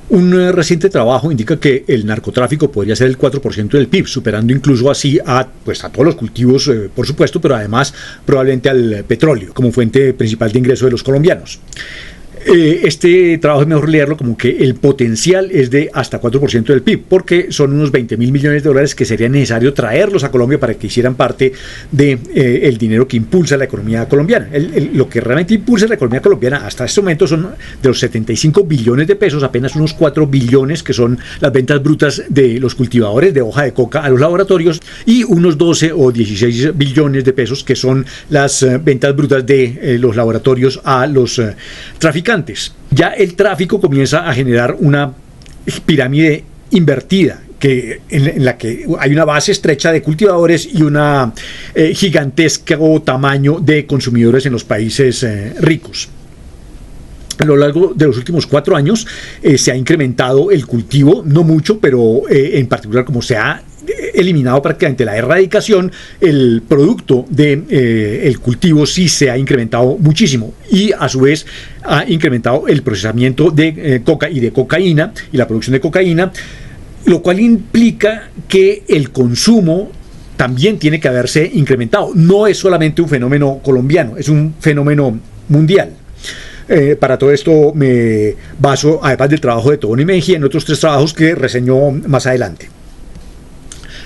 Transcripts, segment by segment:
Reciente trabajo indica que el narcotráfico podría ser el 4% del PIB, superando incluso así a todos los cultivos, por supuesto, pero además probablemente al petróleo como fuente principal de ingreso de los colombianos. Este trabajo es mejor leerlo como que el potencial es de hasta 4% del PIB, porque son unos 20.000 millones de dólares que sería necesario traerlos a Colombia para que hicieran parte de el dinero que impulsa la economía colombiana. Lo que realmente impulsa la economía colombiana hasta este momento son de los 75 billones de pesos, apenas unos 4 billones que son las ventas brutas de los cultivadores de hoja de coca a los laboratorios, y unos 12 o 16 billones de pesos que son las ventas brutas de los laboratorios a los traficantes. Ya el tráfico comienza a generar una pirámide invertida, en la que hay una base estrecha de cultivadores y una gigantesco tamaño de consumidores en los países ricos. A lo largo de los últimos 4 años se ha incrementado el cultivo, no mucho, pero en particular como se ha eliminado prácticamente la erradicación, el producto del cultivo sí se ha incrementado muchísimo, y a su vez ha incrementado el procesamiento de coca y de cocaína y la producción de cocaína, lo cual implica que el consumo también tiene que haberse incrementado. No es solamente un fenómeno colombiano, es un fenómeno mundial. Para todo esto me baso, además del trabajo de Tobón y Mejía, en otros 3 trabajos que reseñó más adelante.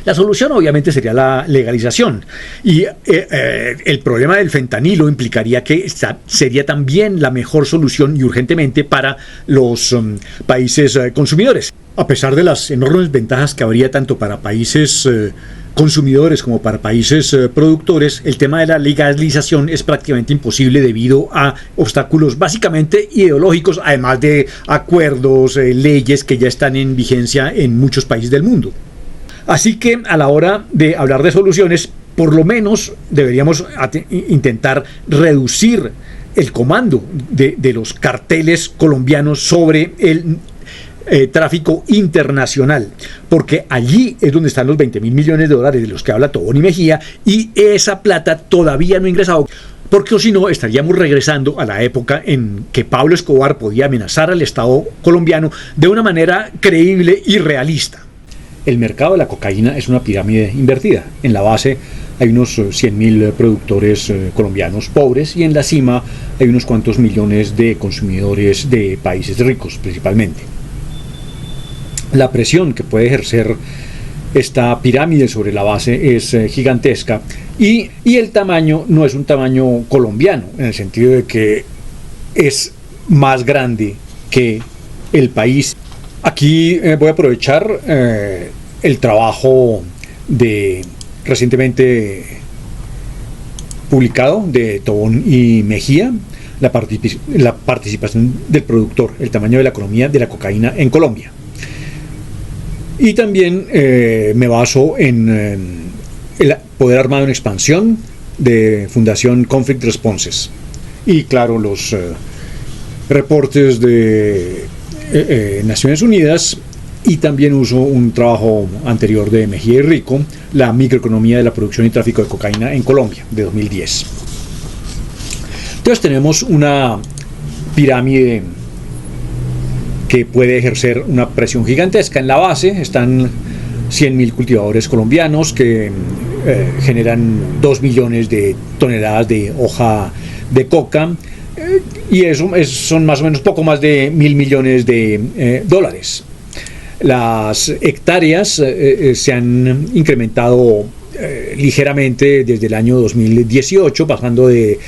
La solución obviamente sería la legalización, y el problema del fentanilo implicaría que sería también la mejor solución, y urgentemente, para los países consumidores. A pesar de las enormes ventajas que habría tanto para países consumidores como para países productores, el tema de la legalización es prácticamente imposible debido a obstáculos básicamente ideológicos, además de acuerdos, leyes que ya están en vigencia en muchos países del mundo. Así que a la hora de hablar de soluciones, por lo menos deberíamos intentar reducir el comando de los carteles colombianos sobre el tráfico internacional, porque allí es donde están los 20.000 millones de dólares de los que habla Tobón y Mejía, y esa plata todavía no ha ingresado, porque si no estaríamos regresando a la época en que Pablo Escobar podía amenazar al Estado colombiano de una manera creíble y realista. El mercado de la cocaína es una pirámide invertida. En la base hay unos 100.000 productores colombianos pobres, y en la cima hay unos cuantos millones de consumidores de países ricos principalmente. La presión que puede ejercer esta pirámide sobre la base es gigantesca, y el tamaño no es un tamaño colombiano, en el sentido de que es más grande que el país. Aquí voy a aprovechar el trabajo recientemente publicado de Tobón y Mejía, la participación del productor, el tamaño de la economía de la cocaína en Colombia. Y también me baso en el Poder Armado en Expansión de Fundación Conflict Responses, y claro, los reportes de Naciones Unidas, y también uso un trabajo anterior de Mejía y Rico, la microeconomía de la producción y tráfico de cocaína en Colombia, de 2010. Entonces tenemos una pirámide que puede ejercer una presión gigantesca. En la base están 100.000 cultivadores colombianos que generan 2 millones de toneladas de hoja de coca, y eso son más o menos poco más de 1.000 millones de dólares. Las hectáreas se han incrementado ligeramente desde el año 2018, pasando de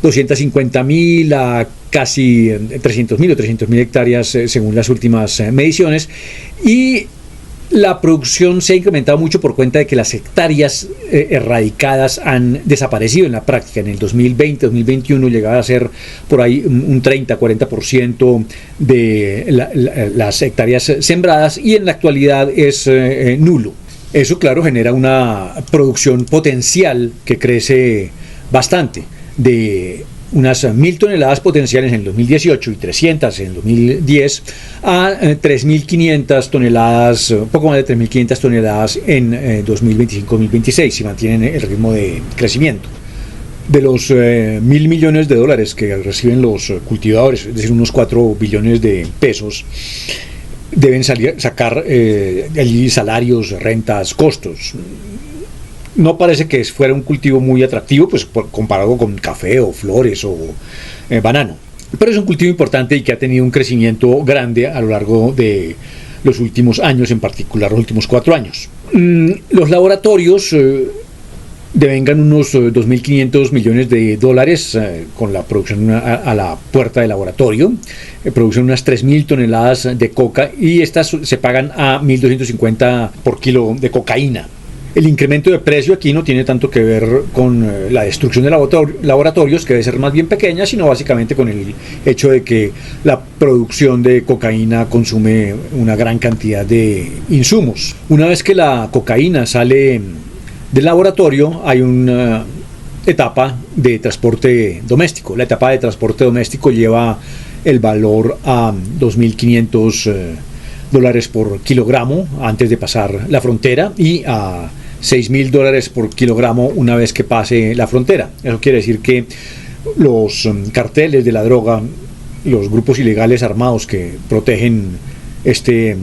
250.000 a casi 300.000 o 300.000 hectáreas según las últimas mediciones, y la producción se ha incrementado mucho por cuenta de que las hectáreas erradicadas han desaparecido en la práctica. En el 2020-2021 llegaba a ser por ahí un 30-40% de las hectáreas sembradas, y en la actualidad es nulo. Eso, claro, genera una producción potencial que crece bastante, de unas 1.000 toneladas potenciales en el 2018 y 300 en el 2010 a 3.500 toneladas, poco más de 3.500 toneladas en 2025-2026, si mantienen el ritmo de crecimiento. De los 1.000 millones de dólares que reciben los cultivadores, es decir, unos 4 billones de pesos, deben sacar allí salarios, rentas, costos. No parece que fuera un cultivo muy atractivo, pues comparado con café o flores o banano. Pero es un cultivo importante y que ha tenido un crecimiento grande a lo largo de los últimos años, en particular los últimos 4 años. Los laboratorios devengan unos 2.500 millones de dólares con la producción a la puerta del laboratorio. Producen unas 3.000 toneladas de coca y estas se pagan a 1.250 por kilo de cocaína. El incremento de precio aquí no tiene tanto que ver con la destrucción de laboratorios, que debe ser más bien pequeña, sino básicamente con el hecho de que la producción de cocaína consume una gran cantidad de insumos. Una vez que la cocaína sale del laboratorio, hay una etapa de transporte doméstico. La etapa de transporte doméstico lleva el valor a 2.500 dólares por kilogramo antes de pasar la frontera y a 6.000 dólares por kilogramo una vez que pase la frontera. Eso quiere decir que los carteles de la droga, los grupos ilegales armados que protegen este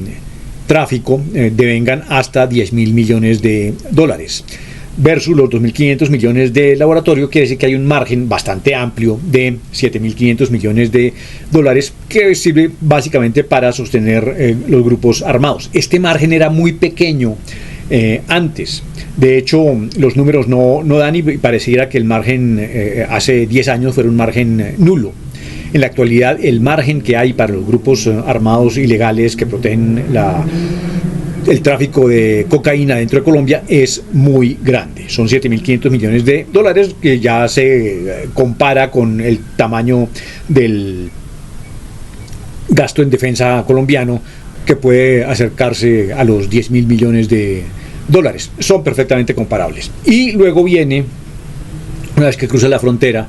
tráfico, devengan hasta 10.000 millones de dólares. Versus los 2.500 millones de laboratorio, quiere decir que hay un margen bastante amplio de 7.500 millones de dólares que sirve básicamente para sostener los grupos armados. Este margen era muy pequeño antes. De hecho, los números no dan y pareciera que el margen hace 10 años fuera un margen nulo. En la actualidad, el margen que hay para los grupos armados ilegales que protegen el tráfico de cocaína dentro de Colombia es muy grande. Son 7.500 millones de dólares, que ya se compara con el tamaño del gasto en defensa colombiano, que puede acercarse a los 10.000 millones de dólares. Son perfectamente comparables. Y luego viene, una vez que cruza la frontera,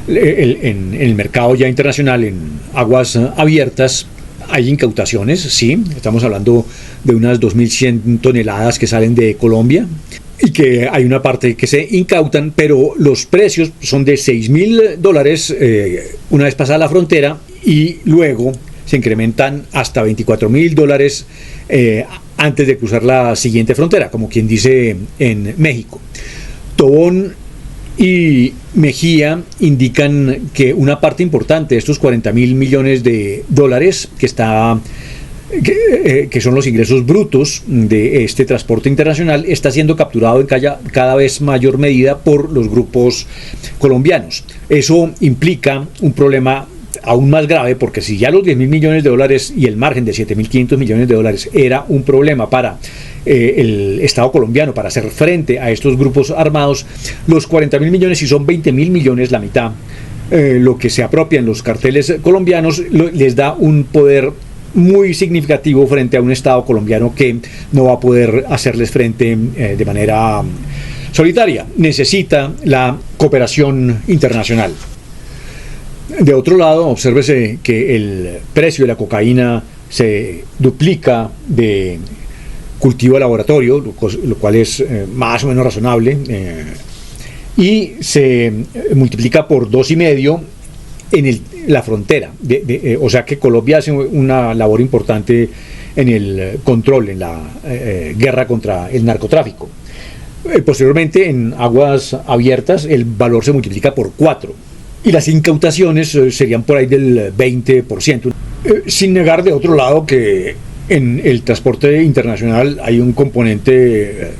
en el mercado ya internacional, en aguas abiertas, hay incautaciones, sí, estamos hablando de unas 2.100 toneladas que salen de Colombia y que hay una parte que se incautan, pero los precios son de 6.000 dólares una vez pasada la frontera y luego se incrementan hasta 24.000 dólares antes de cruzar la siguiente frontera, como quien dice en México. Tobón y Mejía indican que una parte importante de estos 40.000 millones de dólares que son los ingresos brutos de este transporte internacional, está siendo capturado en cada vez mayor medida por los grupos colombianos. Eso implica un problema aún más grave, porque si ya los 10.000 millones de dólares y el margen de 7.500 millones de dólares era un problema para el Estado colombiano para hacer frente a estos grupos armados, los 40.000 millones, si son 20.000 millones, la mitad, lo que se apropian los carteles colombianos, les da un poder muy significativo frente a un Estado colombiano que no va a poder hacerles frente de manera solitaria. Necesita la cooperación internacional. De otro lado, obsérvese que el precio de la cocaína se duplica de cultivo de laboratorio, lo cual es más o menos razonable, y se multiplica por 2,5 en la frontera. O sea que Colombia hace una labor importante en el control, en la guerra contra el narcotráfico. Posteriormente, en aguas abiertas, el valor se multiplica por 4. Y las incautaciones serían por ahí del 20%. Sin negar, de otro lado, que en el transporte internacional hay un componente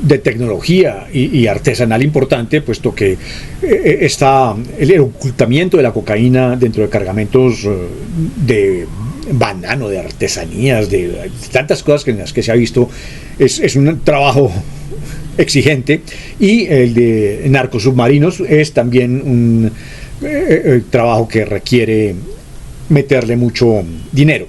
de tecnología y artesanal importante, puesto que está el ocultamiento de la cocaína dentro de cargamentos de banano, de artesanías, de tantas cosas en las que se ha visto. Es un trabajo exigente, y el de narcosubmarinos es también un trabajo que requiere meterle mucho dinero.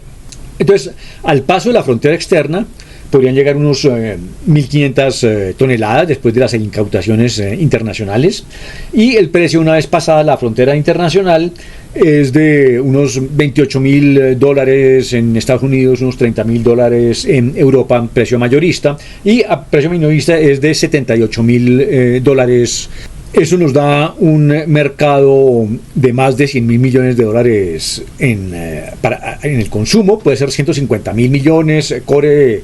Entonces, al paso de la frontera externa podrían llegar unos 1.500 toneladas después de las incautaciones internacionales, y el precio una vez pasada la frontera internacional es de unos 28.000 dólares en Estados Unidos, unos 30.000 dólares en Europa, precio mayorista, y a precio minorista es de 78.000 dólares Eso nos da un mercado de más de 100 mil millones de dólares en el consumo, puede ser 150 mil millones, Core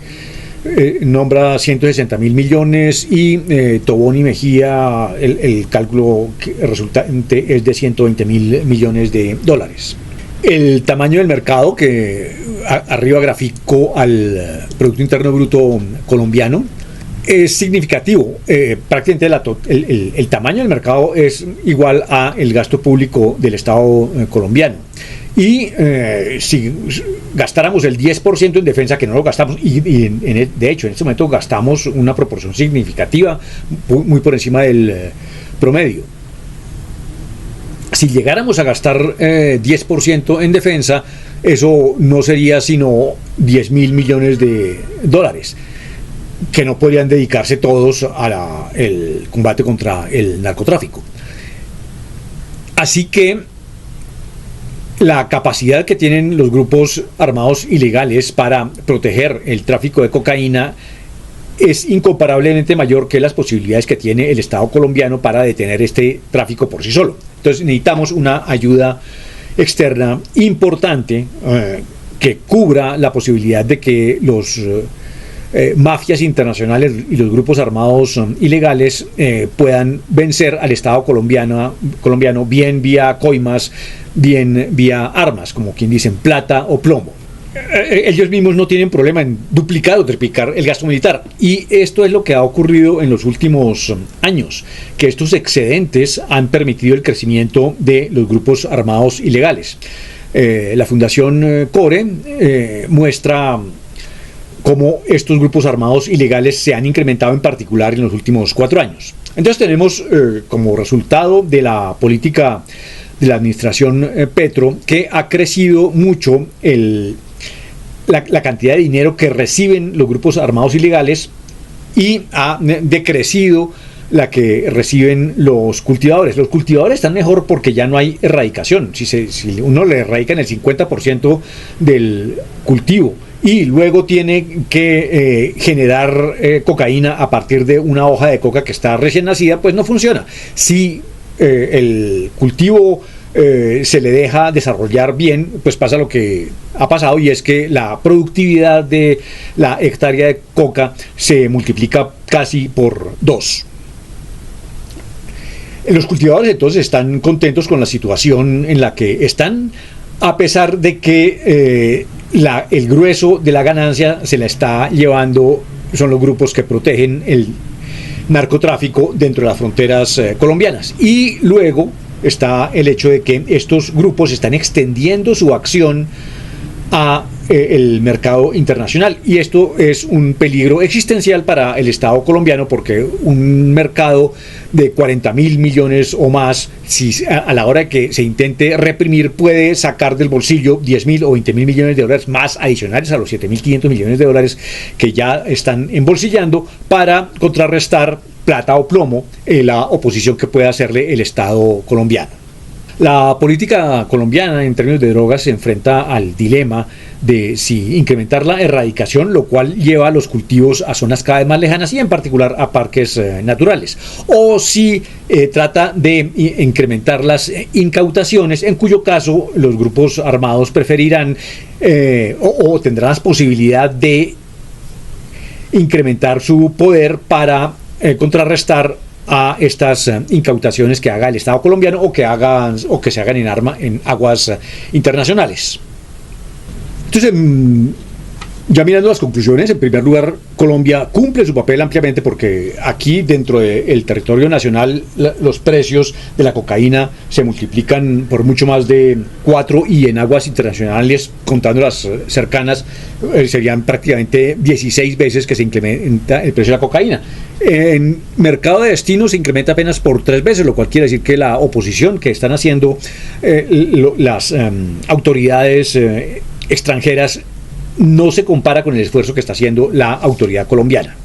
nombra 160 mil millones y Tobón y Mejía el cálculo resultante es de 120 mil millones de dólares. El tamaño del mercado, que arriba grafico al Producto Interno Bruto colombiano, es significativo. Prácticamente el tamaño del mercado es igual a el gasto público del Estado colombiano. Y si gastáramos el 10% en defensa, que no lo gastamos, de hecho en este momento gastamos una proporción significativa, muy por encima del promedio. Si llegáramos a gastar 10% en defensa, eso no sería sino 10 mil millones de dólares, que no podrían dedicarse todos al combate contra el narcotráfico. Así que la capacidad que tienen los grupos armados ilegales para proteger el tráfico de cocaína es incomparablemente mayor que las posibilidades que tiene el Estado colombiano para detener este tráfico por sí solo. Entonces necesitamos una ayuda externa importante que cubra la posibilidad de que los mafias internacionales y los grupos armados ilegales puedan vencer al Estado colombiano bien vía coimas, bien vía armas, como quien dice, en plata o plomo. Ellos mismos no tienen problema en duplicar o triplicar el gasto militar, y esto es lo que ha ocurrido en los últimos años, que estos excedentes han permitido el crecimiento de los grupos armados ilegales. La Fundación Core muestra cómo estos grupos armados ilegales se han incrementado en particular en los últimos 4 años. Entonces tenemos como resultado de la política de la administración Petro que ha crecido mucho la cantidad de dinero que reciben los grupos armados ilegales y ha decrecido la que reciben los cultivadores. Los cultivadores están mejor porque ya no hay erradicación. Si uno le erradica en el 50% del cultivo y luego tiene que generar cocaína a partir de una hoja de coca que está recién nacida, pues no funciona. Si el cultivo se le deja desarrollar bien, pues pasa lo que ha pasado, y es que la productividad de la hectárea de coca se multiplica casi por 2. Los cultivadores entonces están contentos con la situación en la que están, a pesar de que el grueso de la ganancia se la está llevando, son los grupos que protegen el narcotráfico dentro de las fronteras colombianas. Y luego está el hecho de que estos grupos están extendiendo su acción a el mercado internacional, y esto es un peligro existencial para el Estado colombiano, porque un mercado de 40 mil millones o más, si a la hora de que se intente reprimir, puede sacar del bolsillo 10 mil o 20 mil millones de dólares más adicionales a los 7.500 millones de dólares que ya están embolsillando para contrarrestar plata o plomo la oposición que pueda hacerle el Estado colombiano. La política colombiana en términos de drogas se enfrenta al dilema de si incrementar la erradicación, lo cual lleva a los cultivos a zonas cada vez más lejanas y en particular a parques naturales, o si trata de incrementar las incautaciones, en cuyo caso los grupos armados preferirán o tendrán la posibilidad de incrementar su poder para contrarrestar a estas incautaciones que haga el Estado colombiano o que se hagan en aguas internacionales. Entonces, ya mirando las conclusiones, en primer lugar, Colombia cumple su papel ampliamente, porque aquí dentro del territorio nacional los precios de la cocaína se multiplican por mucho más de 4, y en aguas internacionales, contando las cercanas, serían prácticamente 16 veces que se incrementa el precio de la cocaína. En mercado de destino se incrementa apenas por 3 veces, lo cual quiere decir que la oposición que están haciendo las autoridades extranjeras no se compara con el esfuerzo que está haciendo la autoridad colombiana.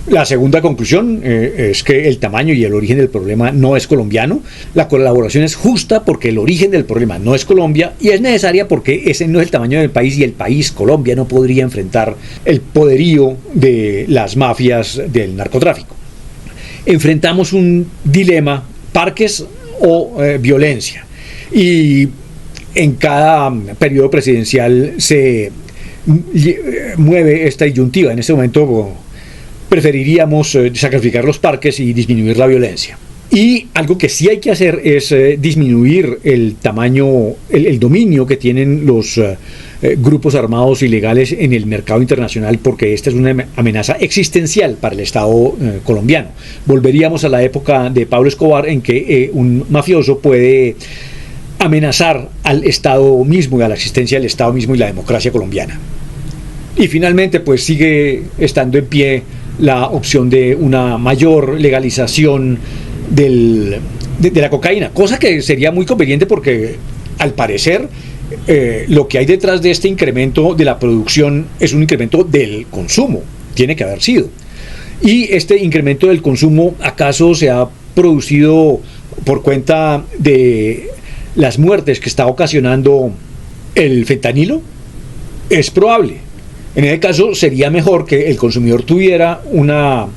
La segunda conclusión es que el tamaño y el origen del problema no es colombiano. La colaboración es justa porque el origen del problema no es Colombia, y es necesaria porque ese no es el tamaño del país, y el país, Colombia, no podría enfrentar el poderío de las mafias del narcotráfico. enfrentamos un dilema: parques o violencia. Y en cada periodo presidencial se mueve esta disyuntiva. En este momento preferiríamos sacrificar los parques y disminuir la violencia. Y algo que sí hay que hacer es disminuir el tamaño, el dominio que tienen los grupos armados ilegales en el mercado internacional, porque esta es una amenaza existencial para el Estado colombiano. Volveríamos a la época de Pablo Escobar, en que un mafioso puede amenazar al Estado mismo y a la existencia del Estado mismo y la democracia colombiana. Y finalmente, pues sigue estando en pie la opción de una mayor legalización de la cocaína, cosa que sería muy conveniente porque al parecer lo que hay detrás de este incremento de la producción es un incremento del consumo, tiene que haber sido. Y este incremento del consumo, ¿acaso se ha producido por cuenta de las muertes que está ocasionando el fentanilo? Es probable. En ese caso sería mejor que el consumidor tuviera una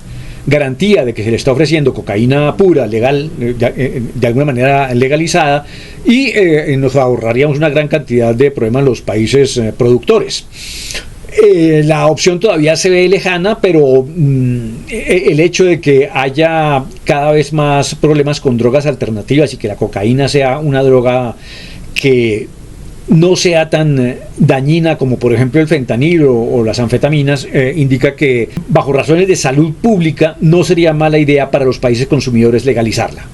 garantía de que se le está ofreciendo cocaína pura, legal, de alguna manera legalizada, y nos ahorraríamos una gran cantidad de problemas en los países productores. La opción todavía se ve lejana, pero el hecho de que haya cada vez más problemas con drogas alternativas y que la cocaína sea una droga que no sea tan dañina como por ejemplo el fentanilo o las anfetaminas, indica que bajo razones de salud pública no sería mala idea para los países consumidores legalizarla.